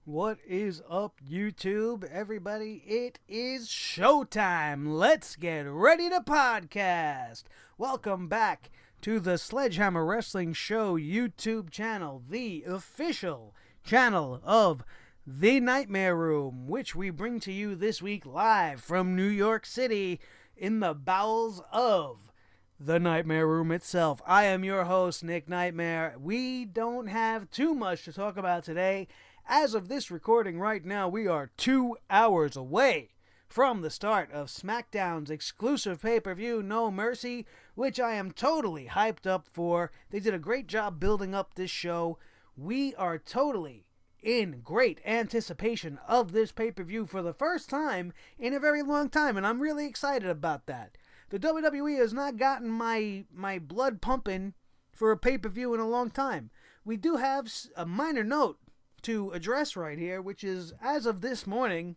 What is up, YouTube? Everybody, it is showtime. Let's get ready to podcast. Welcome back to the SledgeHammer Wrestling Show YouTube channel, the official channel of The Nightmare Room, which we bring to you this week live from New York City in the bowels of The Nightmare Room itself. I am your host, Nick Nightmare. We don't have too much to talk about today. As of this recording right now, we are 2 hours away from the start of SmackDown's exclusive pay-per-view, No Mercy, which I am totally hyped up for. They did a great job building up this show. We are totally in great anticipation of this pay-per-view for the first time in a very long time, and I'm really excited about that. The WWE has not gotten my blood pumping for a pay-per-view in a long time. We do have a minor note to address right here, which is, as of this morning,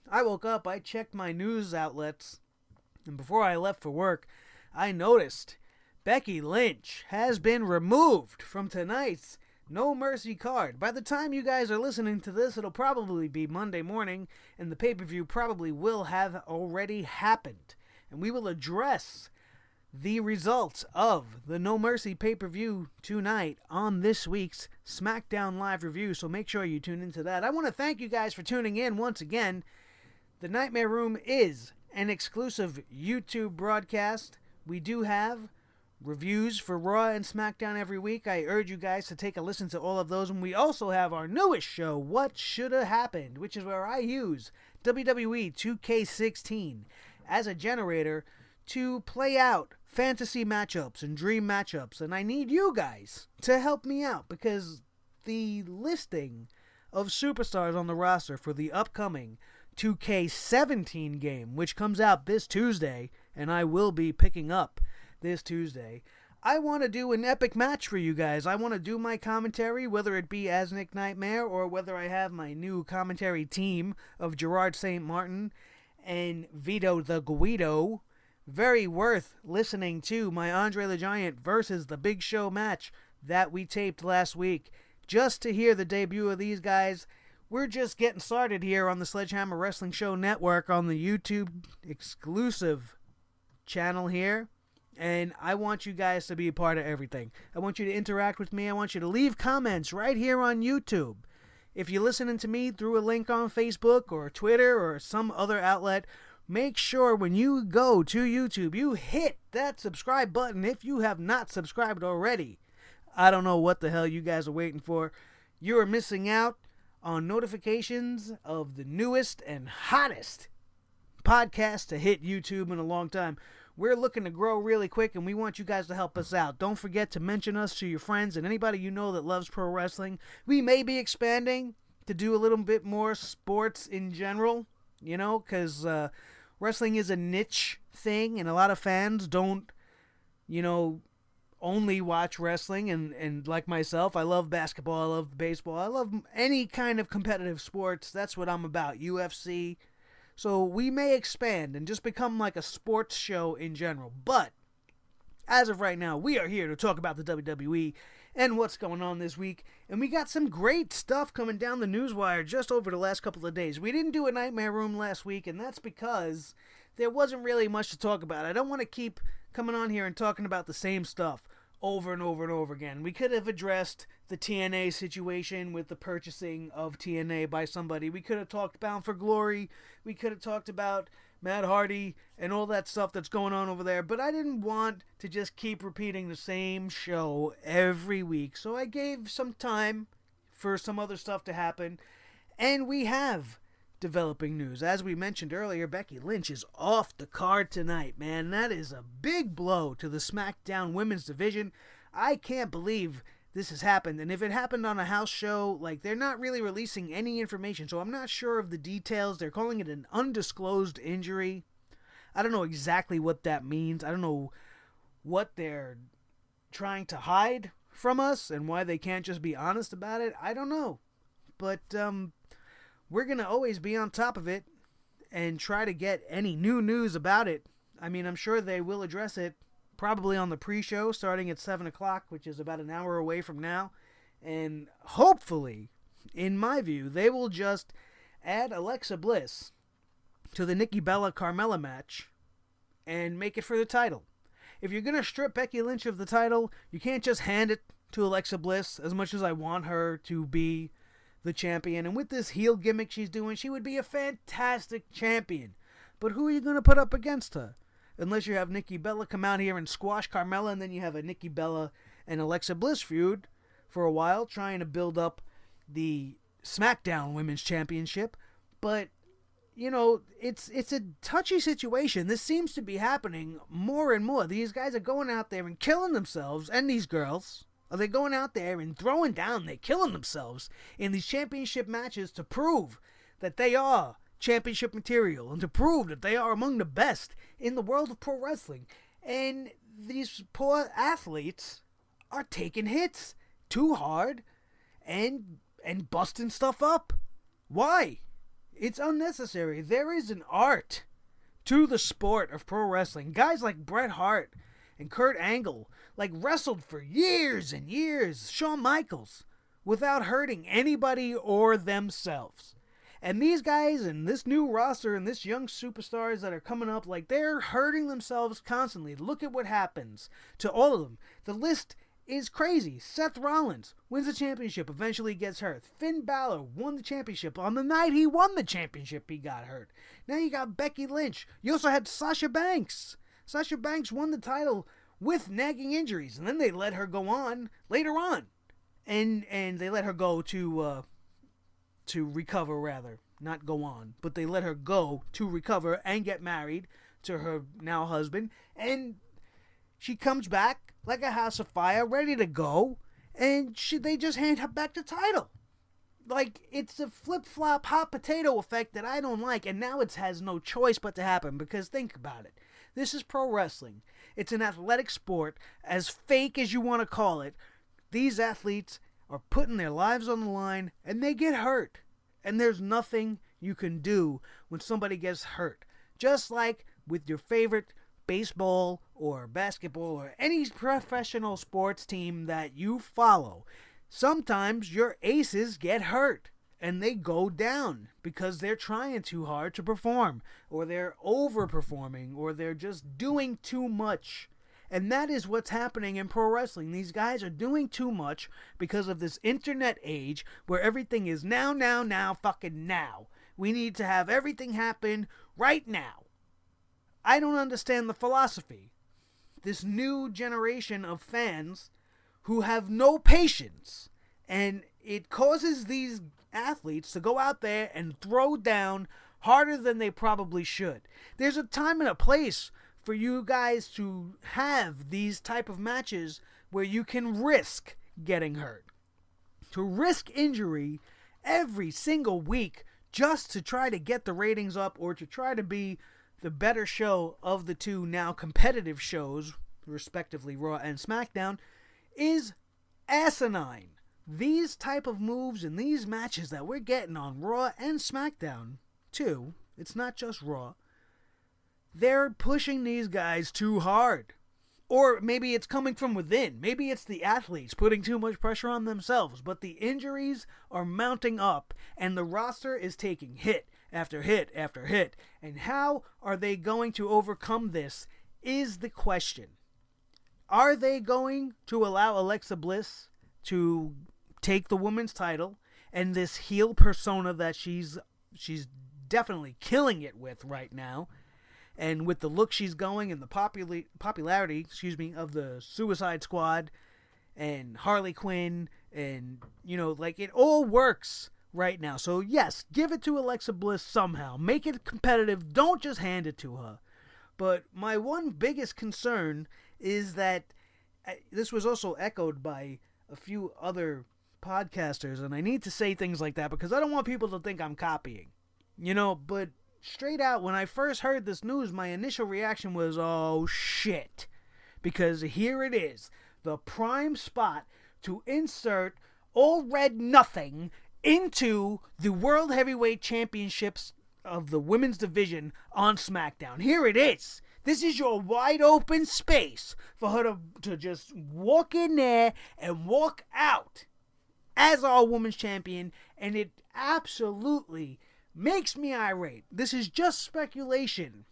I woke up, I checked my news outlets, and before I left for work, I noticed Becky Lynch has been removed from tonight's No Mercy card. By the time you guys are listening to this, it'll probably be Monday morning, and the pay-per-view probably will have already happened. And we will address the results of the No Mercy pay-per-view tonight on this week's SmackDown Live review, so make sure you tune into that. I want to thank you guys for tuning in once again. The Nightmare Room is an exclusive YouTube broadcast. We do have reviews for Raw and SmackDown every week. I urge you guys to take a listen to all of those. And we also have our newest show, What Shoulda Happened, which is where I use WWE 2K16 as a generator to play out fantasy matchups and dream matchups, and I need you guys to help me out because the listing of superstars on the roster for the upcoming 2K17 game, which comes out this Tuesday, and I will be picking up this Tuesday, I want to do an epic match for you guys. I want to do my commentary, whether it be as Nick Nightmare or whether I have my new commentary team of Gerard St. Martin and Vito the Guido. Very worth listening to my Andre the Giant versus the Big Show match that we taped last week. Just to hear the debut of these guys, we're just getting started here on the SledgeHammer Wrestling Show Network on the YouTube exclusive channel here. And I want you guys to be a part of everything. I want you to interact with me. I want you to leave comments right here on YouTube. If you're listening to me through a link on Facebook or Twitter or some other outlet, make sure when you go to YouTube, you hit that subscribe button if you have not subscribed already. I don't know what the hell you guys are waiting for. You are missing out on notifications of the newest and hottest podcast to hit YouTube in a long time. We're looking to grow really quick, and we want you guys to help us out. Don't forget to mention us to your friends and anybody you know that loves pro wrestling. We may be expanding to do a little bit more sports in general, you know, because wrestling is a niche thing, and a lot of fans don't, you know, only watch wrestling. And like myself, I love basketball, I love baseball, I love any kind of competitive sports. That's what I'm about, UFC. So we may expand and just become like a sports show in general. But as of right now, we are here to talk about the WWE and what's going on this week. And we got some great stuff coming down the newswire just over the last couple of days. We didn't do a Nightmare Room last week, and that's because there wasn't really much to talk about. I don't want to keep coming on here and talking about the same stuff over and over and over again. We could have addressed the TNA situation with the purchasing of TNA by somebody. We could have talked Bound for Glory. We could have talked about Matt Hardy and all that stuff that's going on over there. But I didn't want to just keep repeating the same show every week. So I gave some time for some other stuff to happen. And we have developing news. As we mentioned earlier, Becky Lynch is off the card tonight, man. That is a big blow to the SmackDown women's division. I can't believe this has happened. And if it happened on a house show, like, they're not really releasing any information, so I'm not sure of the details. They're calling it an undisclosed injury. I don't know exactly what that means. I don't know what they're trying to hide from us and why they can't just be honest about it. I don't know. But we're going to always be on top of it and try to get any new news about it. I mean, I'm sure they will address it probably on the pre-show starting at 7 o'clock, which is about an hour away from now. And hopefully in my view, they will just add Alexa Bliss to the Nikki Bella Carmella match and make it for the title. If you're going to strip Becky Lynch of the title, you can't just hand it to Alexa Bliss, as much as I want her to be the champion. And with this heel gimmick she's doing, she would be a fantastic champion. But who are you going to put up against her? Unless you have Nikki Bella come out here and squash Carmella, and then you have a Nikki Bella and Alexa Bliss feud for a while, trying to build up the SmackDown Women's Championship. But, you know, it's a touchy situation. This seems to be happening more and more. These guys are going out there and killing themselves, and these girls, are they going out there and throwing down, they're killing themselves in these championship matches to prove that they are championship material and to prove that they are among the best in the world of pro wrestling. And these poor athletes are taking hits too hard and busting stuff up. Why? It's unnecessary. There is an art to the sport of pro wrestling. Guys like Bret Hart and Kurt Angle wrestled for years and years, Shawn Michaels, without hurting anybody or themselves. And these guys and this new roster and this young superstars that are coming up, they're hurting themselves constantly. Look at what happens to all of them. The list is crazy. Seth Rollins wins the championship, eventually gets hurt. Finn Balor won the championship. On the night he won the championship, he got hurt. Now you got Becky Lynch. You also had Sasha Banks. Sasha Banks won the title with nagging injuries, and then they let her go on later on. And they let her go to recover, rather. Not go on, but they let her go to recover and get married to her now husband. And she comes back like a house of fire, ready to go, and they just hand her back the title. It's a flip-flop hot potato effect that I don't like, and now it has no choice but to happen, because think about it. This is pro wrestling. It's an athletic sport, as fake as you want to call it. These athletes are putting their lives on the line, and they get hurt. And there's nothing you can do when somebody gets hurt. Just like with your favorite baseball or basketball or any professional sports team that you follow, sometimes your aces get hurt and they go down because they're trying too hard to perform, or they're overperforming, or they're just doing too much. And that is what's happening in pro wrestling. These guys are doing too much because of this internet age where everything is now, fucking now. We need to have everything happen right now. I don't understand the philosophy. This new generation of fans who have no patience, and it causes these athletes to go out there and throw down harder than they probably should. There's a time and a place for you guys to have these type of matches where you can risk getting hurt. To risk injury every single week just to try to get the ratings up, or to try to be the better show of the two now competitive shows, respectively Raw and SmackDown, is asinine. These type of moves and these matches that we're getting on Raw and SmackDown, too, it's not just Raw, they're pushing these guys too hard. Or maybe it's coming from within. Maybe it's the athletes putting too much pressure on themselves. But the injuries are mounting up, and the roster is taking hit after hit after hit. And how are they going to overcome this is the question. Are they going to allow Alexa Bliss to take the women's title and this heel persona that she's definitely killing it with right now? And with the look she's going and the popularity, of the Suicide Squad and Harley Quinn, and, it all works right now. So, yes, give it to Alexa Bliss somehow. Make it competitive. Don't just hand it to her. But my one biggest concern is that this was also echoed by a few other podcasters, and I need to say things like that because I don't want people to think I'm copying. But straight out, when I first heard this news, my initial reaction was, oh shit. Because here it is, the prime spot to insert All Red Nothing into the World Heavyweight Championships of the women's division on SmackDown. Here it is. This is your wide open space for her to just walk in there and walk out. as our women's champion, and it absolutely makes me irate. This is just speculation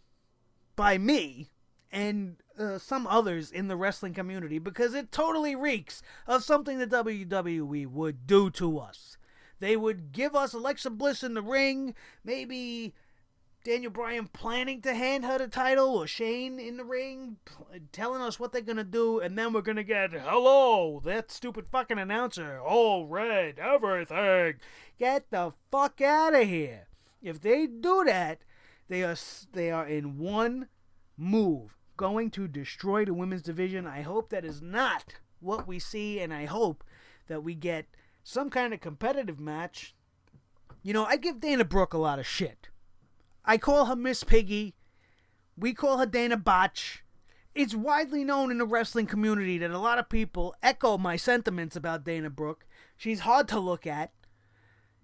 by me and some others in the wrestling community, because it totally reeks of something the WWE would do to us. They would give us Alexa Bliss in the ring, maybe Daniel Bryan planning to hand her the title, or Shane in the ring telling us what they're going to do, and then we're going to get, hello, that stupid fucking announcer, all red, everything. Get the fuck out of here. If they do that, they are in one move going to destroy the women's division. I hope that is not what we see, and I hope that we get some kind of competitive match. You know, I give Dana Brooke a lot of shit. I call her Miss Piggy. We call her Dana Botch. It's widely known in the wrestling community that a lot of people echo my sentiments about Dana Brooke. She's hard to look at.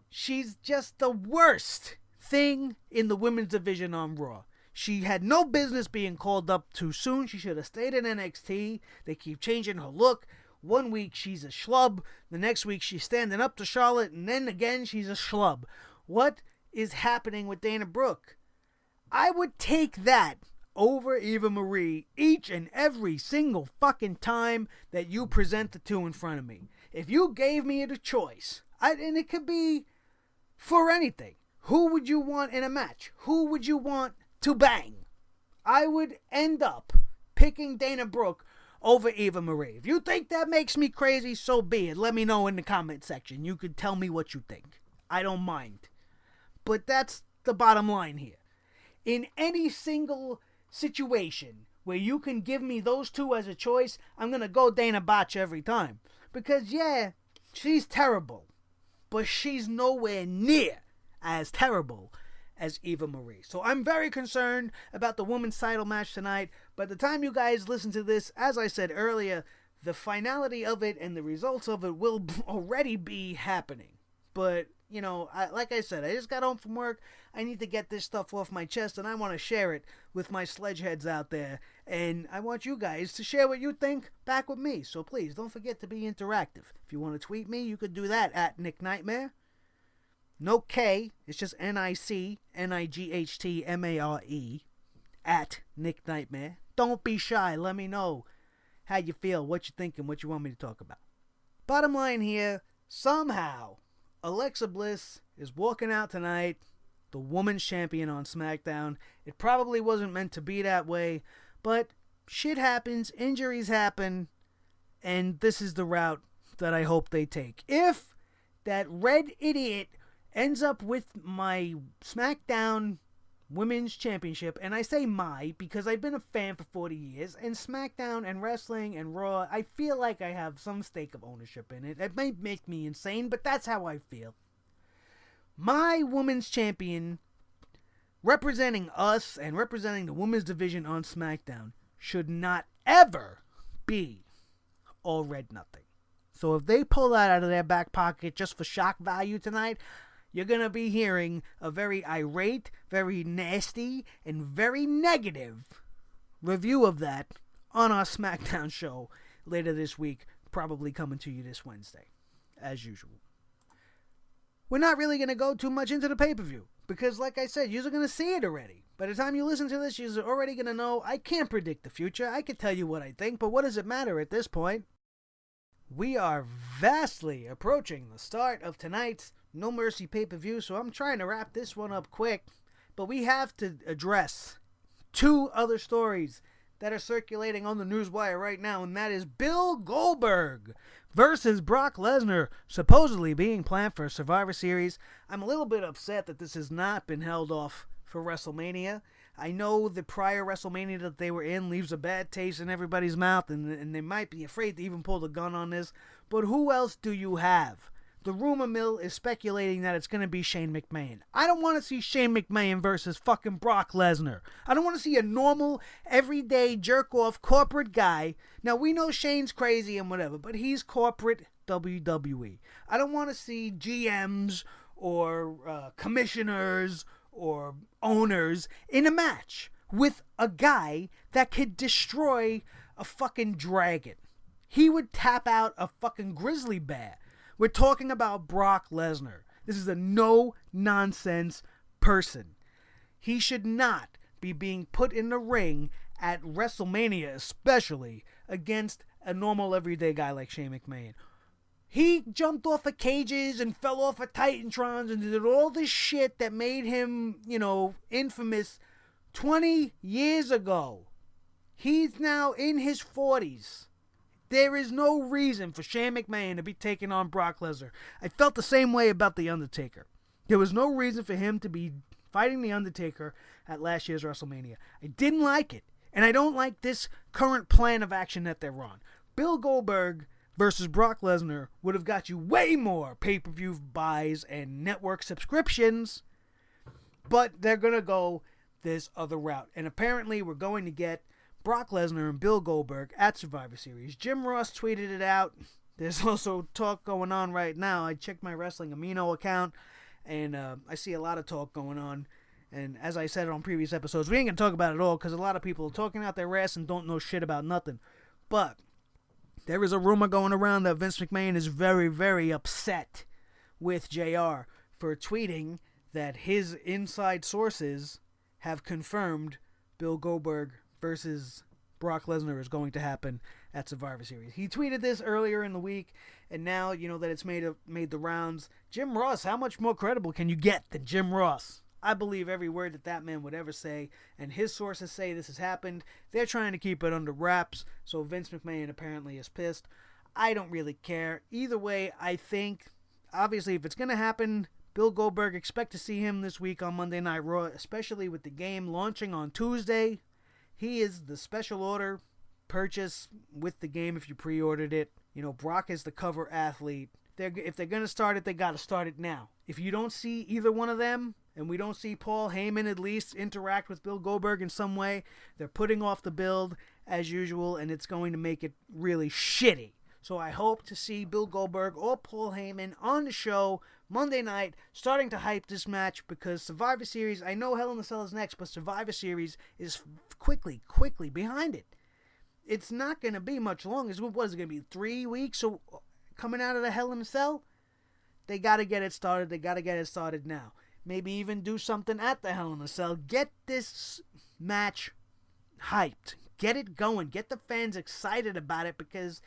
She's just the worst thing in the women's division on Raw. She had no business being called up too soon. She should have stayed in NXT. They keep changing her look. One week she's a schlub. The next week she's standing up to Charlotte. And then again she's a schlub. What is happening with Dana Brooke? I would take that over Eva Marie each and every single fucking time that you present the two in front of me. If you gave me the choice, and it could be for anything, who would you want in a match? Who would you want to bang? I would end up picking Dana Brooke over Eva Marie. If you think that makes me crazy, so be it. Let me know in the comment section. You could tell me what you think. I don't mind. But that's the bottom line here. In any single situation where you can give me those two as a choice, I'm going to go Dana Botch every time. Because, yeah, she's terrible. But she's nowhere near as terrible as Eva Marie. So I'm very concerned about the women's title match tonight. By the time you guys listen to this, as I said earlier, the finality of it and the results of it will already be happening. But, you know, like I said, I just got home from work. I need to get this stuff off my chest, and I want to share it with my sledgeheads out there. And I want you guys to share what you think back with me. So please, don't forget to be interactive. If you want to tweet me, you could do that at Nick Nightmare. No K, it's just NICNIGHTMARE at Nick Nightmare. Don't be shy. Let me know how you feel, what you think, and what you want me to talk about. Bottom line here, somehow Alexa Bliss is walking out tonight, the women's champion on SmackDown. It probably wasn't meant to be that way, but shit happens, injuries happen, and this is the route that I hope they take. If that red idiot ends up with my SmackDown Women's Championship, and I say my because I've been a fan for 40 years, and SmackDown and wrestling and Raw, I feel like I have some stake of ownership in it. It might make me insane, but that's how I feel. My Women's Champion, representing us and representing the women's division on SmackDown, should not ever be all red nothing. So if they pull that out of their back pocket just for shock value tonight, you're going to be hearing a very irate, very nasty, and very negative review of that on our SmackDown show later this week, probably coming to you this Wednesday, as usual. We're not really going to go too much into the pay-per-view, because like I said, you're going to see it already. By the time you listen to this, you're already going to know I can't predict the future. I can tell you what I think, but what does it matter at this point? We are vastly approaching the start of tonight's No Mercy pay-per-view, so I'm trying to wrap this one up quick. But we have to address two other stories that are circulating on the newswire right now, and that is Bill Goldberg versus Brock Lesnar, supposedly being planned for Survivor Series. I'm a little bit upset that this has not been held off for WrestleMania. I know the prior WrestleMania that they were in leaves a bad taste in everybody's mouth, and they might be afraid to even pull the gun on this. But who else do you have? The rumor mill is speculating that it's going to be Shane McMahon. I don't want to see Shane McMahon versus fucking Brock Lesnar. I don't want to see a normal, everyday, jerk-off corporate guy. Now, we know Shane's crazy and whatever, but he's corporate WWE. I don't want to see GMs or commissioners or owners in a match with a guy that could destroy a fucking dragon. He would tap out a fucking grizzly bear We're talking about Brock Lesnar. This is a no-nonsense person. He should not be being put in the ring at WrestleMania, especially against a normal everyday guy like Shane McMahon. He jumped off of cages and fell off of Titantrons and did all this shit that made him, infamous 20 years ago. He's now in his 40s. There is no reason for Shane McMahon to be taking on Brock Lesnar. I felt the same way about The Undertaker. There was no reason for him to be fighting The Undertaker at last year's WrestleMania. I didn't like it. And I don't like this current plan of action that they're on. Bill Goldberg versus Brock Lesnar would have got you way more pay-per-view buys and network subscriptions. But they're going to go this other route. And apparently we're going to get Brock Lesnar and Bill Goldberg at Survivor Series. Jim Ross tweeted it out. There's also talk going on right now. I checked my Wrestling Amino account, and I see a lot of talk going on. And as I said on previous episodes, we ain't going to talk about it all because a lot of people are talking out their ass and don't know shit about nothing. But there is a rumor going around that Vince McMahon is very, very upset with JR for tweeting that his inside sources have confirmed Bill Goldberg versus Brock Lesnar is going to happen at Survivor Series. He tweeted this earlier in the week, and now, that it's made the rounds. Jim Ross, how much more credible can you get than Jim Ross? I believe every word that man would ever say, and his sources say this has happened. They're trying to keep it under wraps, so Vince McMahon apparently is pissed. I don't really care. Either way, I think, obviously, if it's going to happen, Bill Goldberg, expect to see him this week on Monday Night Raw, especially with the game launching on Tuesday. He is the special order purchase with the game if you pre-ordered it. Brock is the cover athlete. If they're going to start it, they got to start it now. If you don't see either one of them, and we don't see Paul Heyman at least interact with Bill Goldberg in some way, they're putting off the build as usual, and it's going to make it really shitty. So I hope to see Bill Goldberg or Paul Heyman on the show Monday night, starting to hype this match, because Survivor Series, I know Hell in a Cell is next, but Survivor Series is quickly behind it. It's not going to be much longer. What is it going to be, 3 weeks coming out of the Hell in a Cell? They got to get it started. They got to get it started now. Maybe even do something at the Hell in a Cell. Get this match hyped. Get it going. Get the fans excited about it, because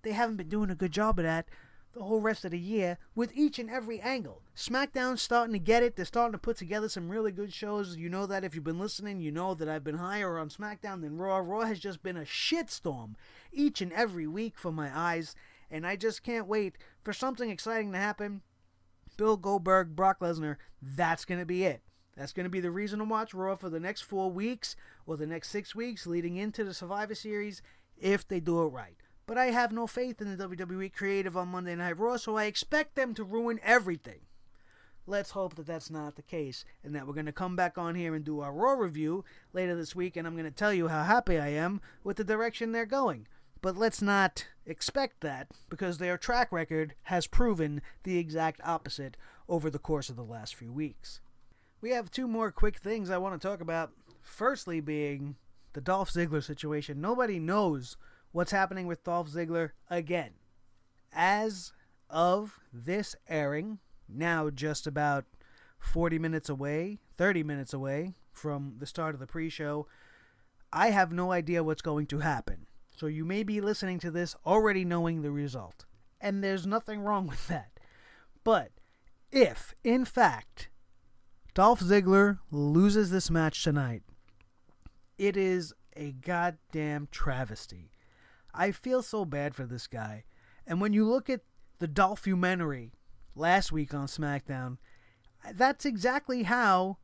they haven't been doing a good job of that the whole rest of the year with each and every angle. SmackDown's starting to get it. They're starting to put together some really good shows. You know that if you've been listening, you know that I've been higher on SmackDown than Raw. Raw has just been a shitstorm each and every week for my eyes, and I just can't wait for something exciting to happen. Bill Goldberg, Brock Lesnar, that's going to be it. That's going to be the reason to watch Raw for the next 4 weeks or the next 6 weeks leading into the Survivor Series if they do it right. But I have no faith in the WWE creative on Monday Night Raw, so I expect them to ruin everything. Let's hope that that's not the case, and that we're going to come back on here and do our Raw review later this week, and I'm going to tell you how happy I am with the direction they're going. But let's not expect that, because their track record has proven the exact opposite over the course of the last few weeks. We have 2 more quick things I want to talk about. Firstly being the Dolph Ziggler situation. Nobody knows what's happening with Dolph Ziggler again. As of this airing, now just about 30 minutes away from the start of the pre-show, I have no idea what's going to happen. So you may be listening to this already knowing the result. And there's nothing wrong with that. But if, in fact, Dolph Ziggler loses this match tonight, it is a goddamn travesty. I feel so bad for this guy. And when you look at the Dolphumentary last week on SmackDown, that's exactly how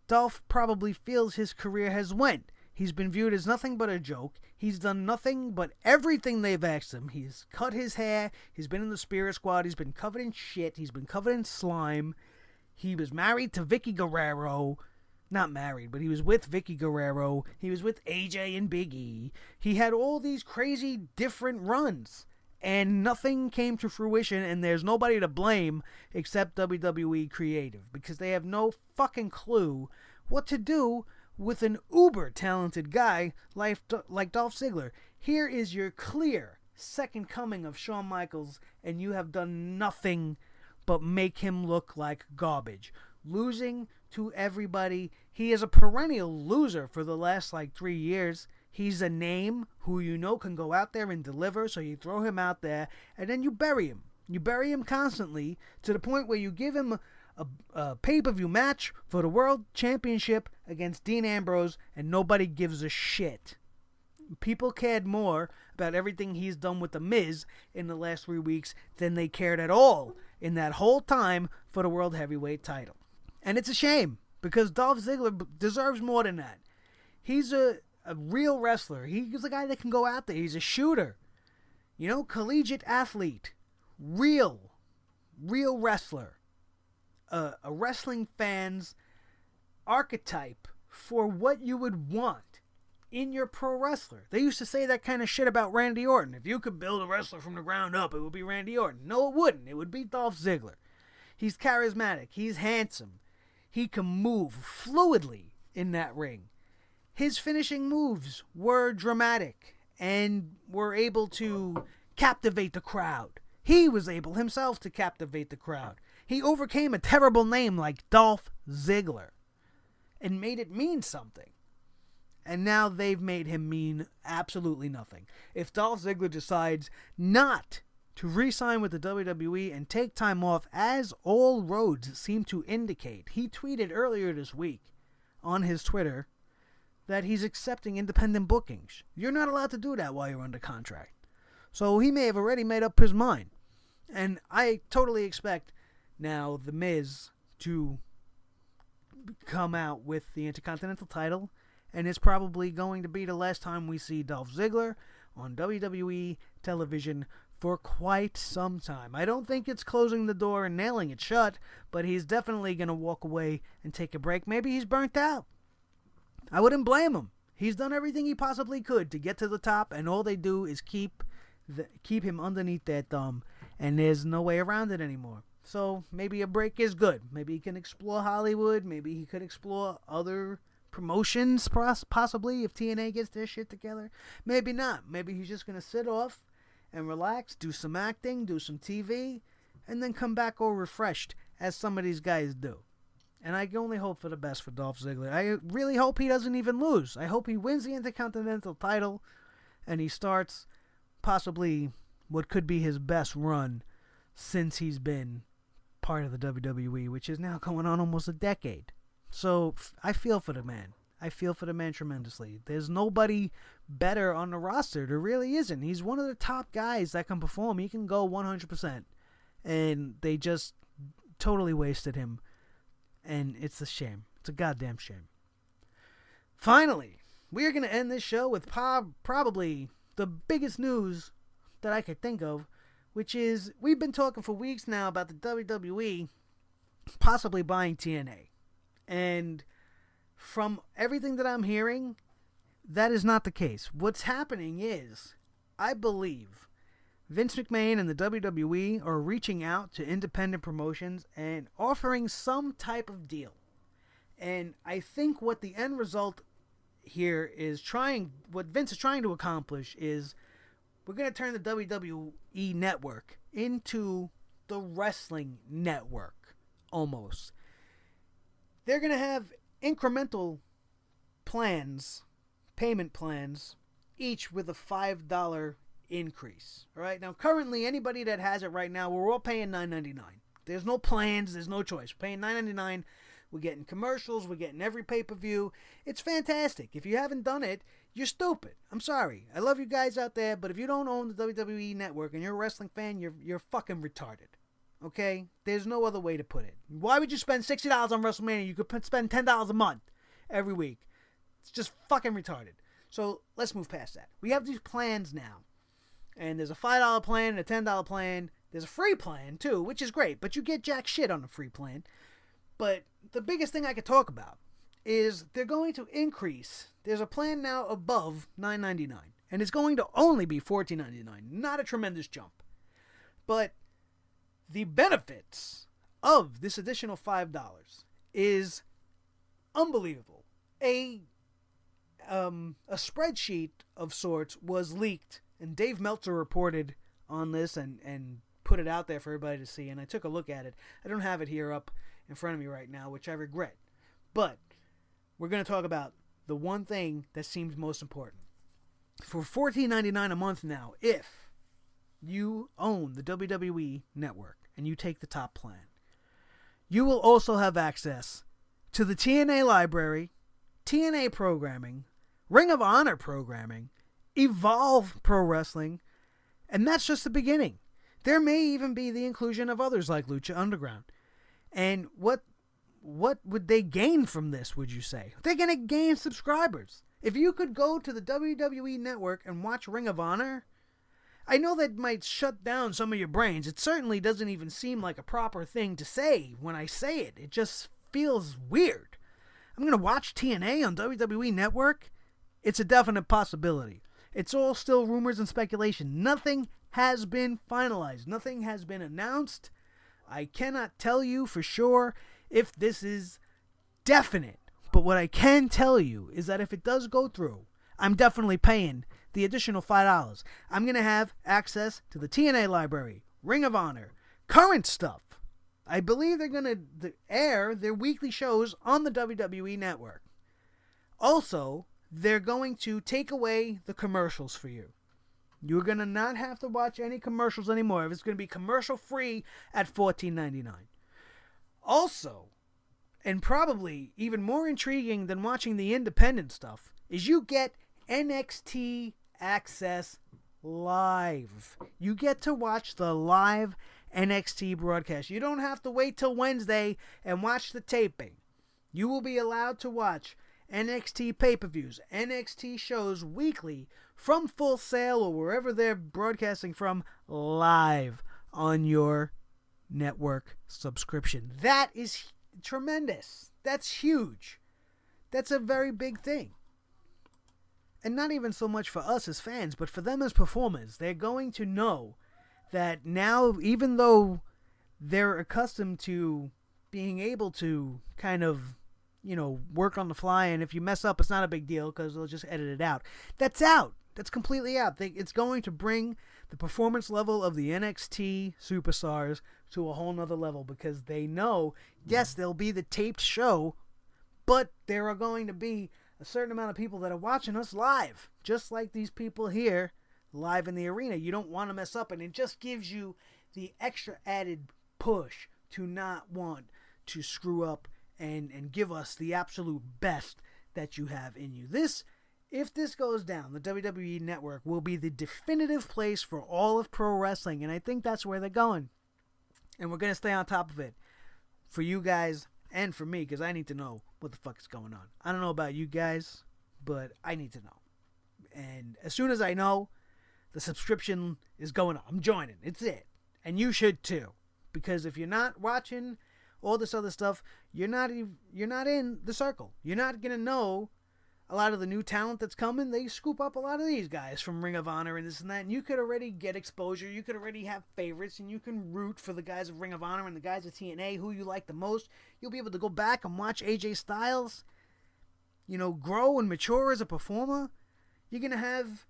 Dolph probably feels his career has went. He's been viewed as nothing but a joke. He's done nothing but everything they've asked him. He's cut his hair. He's been in the Spirit Squad. He's been covered in shit. He's been covered in slime. He was married to Vicky Guerrero. Not married, but he was with Vicky Guerrero. He was with AJ and Big E. He had all these crazy different runs, and nothing came to fruition, and there's nobody to blame except WWE Creative, because they have no fucking clue what to do with an uber-talented guy like Dolph Ziggler. Here is your clear second coming of Shawn Michaels, and you have done nothing but make him look like garbage. Losing to everybody. He is a perennial loser for the last 3 years. He's a name who you know can go out there and deliver, so you throw him out there, and then you bury him. You bury him constantly to the point where you give him a pay-per-view match for the World Championship against Dean Ambrose, and nobody gives a shit. People cared more about everything he's done with The Miz in the last 3 weeks than they cared at all in that whole time for the World Heavyweight title. And it's a shame, because Dolph Ziggler deserves more than that. He's a real wrestler. He's a guy that can go out there. He's a shooter. Collegiate athlete. Real wrestler. A wrestling fan's archetype for what you would want in your pro wrestler. They used to say that kind of shit about Randy Orton. If you could build a wrestler from the ground up, it would be Randy Orton. No, it wouldn't. It would be Dolph Ziggler. He's charismatic. He's handsome. He can move fluidly in that ring. His finishing moves were dramatic and were able to captivate the crowd. He was able himself to captivate the crowd. He overcame a terrible name like Dolph Ziggler and made it mean something. And now they've made him mean absolutely nothing. If Dolph Ziggler decides not to re-sign with the WWE and take time off, as all roads seem to indicate, he tweeted earlier this week on his Twitter that he's accepting independent bookings. You're not allowed to do that while you're under contract. So he may have already made up his mind. And I totally expect now The Miz to come out with the Intercontinental title, and it's probably going to be the last time we see Dolph Ziggler on WWE television for quite some time. I don't think it's closing the door and nailing it shut, but he's definitely going to walk away and take a break. Maybe he's burnt out. I wouldn't blame him. He's done everything he possibly could to get to the top, and all they do is keep him underneath their thumb, and there's no way around it anymore. So maybe a break is good. Maybe he can explore Hollywood. Maybe he could explore other promotions, possibly, if TNA gets their shit together. Maybe not. Maybe he's just going to sit off and relax, do some acting, do some TV, and then come back all refreshed, as some of these guys do. And I can only hope for the best for Dolph Ziggler. I really hope he doesn't even lose. I hope he wins the Intercontinental title, and he starts possibly what could be his best run since he's been part of the WWE, which is now going on almost a decade. So I feel for the man. I feel for the man tremendously. There's nobody better on the roster. There really isn't. He's one of the top guys that can perform. He can go 100%. And they just totally wasted him. And it's a shame. It's a goddamn shame. Finally, we are going to end this show with probably the biggest news that I could think of, which is we've been talking for weeks now about the WWE possibly buying TNA. And from everything that I'm hearing, that is not the case. What's happening is, I believe, Vince McMahon and the WWE are reaching out to independent promotions and offering some type of deal. And I think what the end result here is what Vince is trying to accomplish is, we're going to turn the WWE network into the wrestling network, almost. They're going to have incremental plans, payment plans, each with a $5 increase. All right. Now, currently, anybody that has it right now, we're all paying $9.99. There's no plans. There's no choice. We're paying $9.99. We're getting commercials. We're getting every pay-per-view. It's fantastic. If you haven't done it, you're stupid. I'm sorry. I love you guys out there, but if you don't own the WWE network and you're a wrestling fan, you're fucking retarded. Okay? There's no other way to put it. Why would you spend $60 on WrestleMania? You could spend $10 a month every week. It's just fucking retarded. So let's move past that. We have these plans now. And there's a $5 plan and a $10 plan. There's a free plan, too, which is great. But you get jack shit on the free plan. But the biggest thing I could talk about is they're going to increase. There's a plan now above $9.99. And it's going to only be $14.99. Not a tremendous jump. But the benefits of this additional $5 is unbelievable. A spreadsheet of sorts was leaked And Dave Meltzer reported on this and put it out there for everybody to see, and I took a look at it. I don't have it here up in front of me right now, which I regret. But we're going to talk about the one thing that seems most important. For $14.99 a month now, if you own the WWE Network and you take the top plan, you will also have access to the TNA library, TNA programming, Ring of Honor programming, Evolve Pro Wrestling, and that's just the beginning. There may even be the inclusion of others like Lucha Underground. And what would they gain from this, would you say? They're going to gain subscribers. If you could go to the WWE Network and watch Ring of Honor, I know that might shut down some of your brains. It certainly doesn't even seem like a proper thing to say when I say it. It just feels weird. I'm going to watch TNA on WWE Network? It's a definite possibility. It's all still rumors and speculation. Nothing has been finalized. Nothing has been announced. I cannot tell you for sure if this is definite. But what I can tell you is that if it does go through, I'm definitely paying the additional $5. I'm going to have access to the TNA library, Ring of Honor, current stuff. I believe they're going to air their weekly shows on the WWE Network. Also, they're going to take away the commercials for you. You're going to not have to watch any commercials anymore. It's going to be commercial free at $14.99. Also, and probably even more intriguing than watching the independent stuff, is you get NXT access live. You get to watch the live NXT broadcast. You don't have to wait till Wednesday and watch the taping. You will be allowed to watch NXT pay-per-views, NXT shows weekly from Full Sail or wherever they're broadcasting from live on your network subscription. That is tremendous. That's huge. That's a very big thing. And not even so much for us as fans, but for them as performers. They're going to know that now, even though they're accustomed to being able to kind of, work on the fly, and if you mess up, it's not a big deal because they'll just edit it out. That's out. That's completely out. It's going to bring the performance level of the NXT superstars to a whole nother level because they know, yes, there'll be the taped show, but there are going to be a certain amount of people that are watching us live, just like these people here live in the arena. You don't want to mess up, and it just gives you the extra added push to not want to screw up and give us the absolute best that you have in you. If this goes down, the WWE Network will be the definitive place for all of pro wrestling, and I think that's where they're going. And we're going to stay on top of it for you guys and for me, because I need to know what the fuck is going on. I don't know about you guys, but I need to know. And as soon as I know, the subscription is going on. I'm joining. It's it. And you should too. Because if you're not watching all this other stuff, you're not in the circle. You're not going to know a lot of the new talent that's coming. They scoop up a lot of these guys from Ring of Honor and this and that. And you could already get exposure. You could already have favorites. And you can root for the guys of Ring of Honor and the guys of TNA, who you like the most. You'll be able to go back and watch AJ Styles, grow and mature as a performer. You're going to have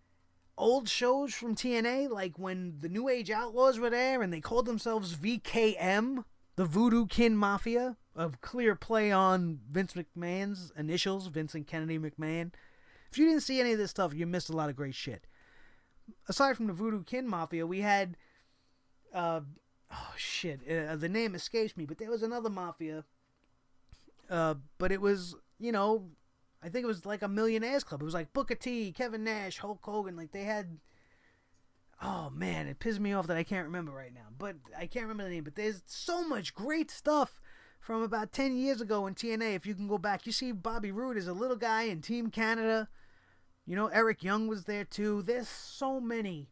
old shows from TNA, like when the New Age Outlaws were there and they called themselves VKM, the Voodoo Kin Mafia, a clear play on Vince McMahon's initials, Vincent Kennedy McMahon. If you didn't see any of this stuff, you missed a lot of great shit. Aside from the Voodoo Kin Mafia, we had, the name escapes me, but there was another mafia, but it was, I think it was like a Millionaires Club. It was like Booker T, Kevin Nash, Hulk Hogan. Like they had, oh man, it pisses me off that I can't remember right now. But I can't remember the name. But there's so much great stuff from about 10 years ago in TNA. If you can go back, you see Bobby Roode as a little guy in Team Canada. Eric Young was there too. There's so many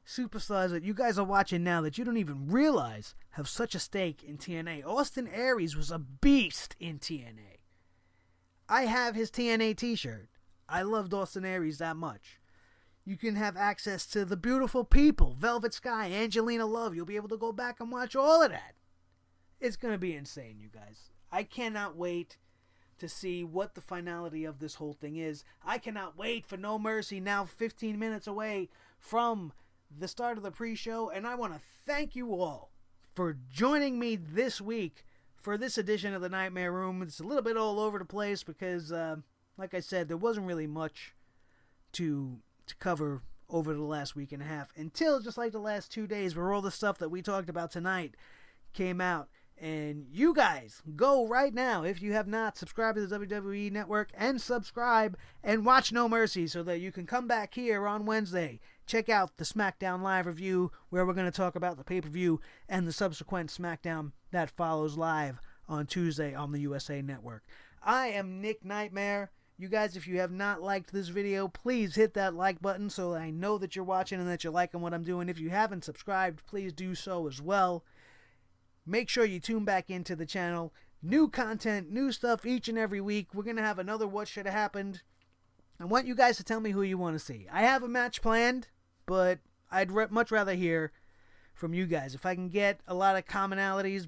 superstars that you guys are watching now that you don't even realize have such a stake in TNA. Austin Aries was a beast in TNA. I have his TNA t-shirt. I loved Austin Aries that much. You can have access to the beautiful people, Velvet Sky, Angelina Love. You'll be able to go back and watch all of that. It's going to be insane, you guys. I cannot wait to see what the finality of this whole thing is. I cannot wait for No Mercy, now 15 minutes away from the start of the pre-show, and I want to thank you all for joining me this week for this edition of the Nightmare Room. It's a little bit all over the place because, like I said, there wasn't really much to cover over the last week and a half until just like the last 2 days where all the stuff that we talked about tonight came out. And you guys, go right now, if you have not, subscribe to the WWE Network and subscribe and watch No Mercy so that you can come back here on Wednesday. Check out the SmackDown Live review where we're going to talk about the pay-per-view and the subsequent SmackDown that follows live on Tuesday on the USA Network. I am Nick Nightmare. You guys, if you have not liked this video, please hit that like button so that I know that you're watching and that you're liking what I'm doing. If you haven't subscribed, please do so as well. Make sure you tune back into the channel. New content, new stuff each and every week. We're going to have another What Should Have Happened. I want you guys to tell me who you want to see. I have a match planned, but I'd much rather hear from you guys. If I can get a lot of commonalities,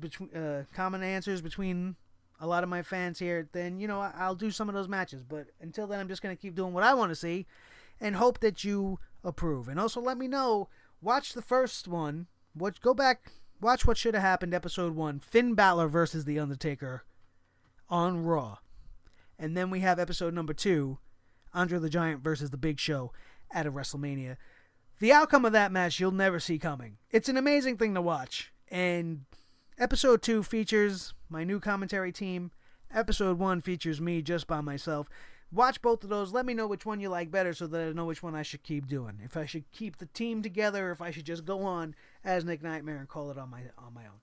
common answers between a lot of my fans here, then, you know, I'll do some of those matches. But until then, I'm just going to keep doing what I want to see and hope that you approve. And also let me know, watch the first one. Go back, watch What Should Have Happened, Episode 1, Finn Balor versus The Undertaker on Raw. And then we have Episode number 2, Andre the Giant versus The Big Show at a WrestleMania. The outcome of that match you'll never see coming. It's an amazing thing to watch. And Episode 2 features my new commentary team. Episode 1 features me just by myself. Watch both of those. Let me know which one you like better so that I know which one I should keep doing. If I should keep the team together, or if I should just go on as Nick Nightmare and call it on my own.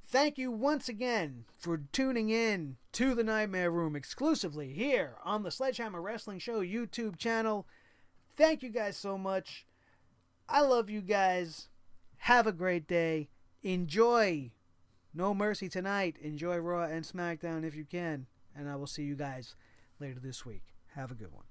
Thank you once again for tuning in to the Nightmare Room exclusively here on the SledgeHammer Wrestling Show YouTube channel. Thank you guys so much. I love you guys. Have a great day. Enjoy No Mercy tonight. Enjoy Raw and SmackDown if you can. And I will see you guys later this week. Have a good one.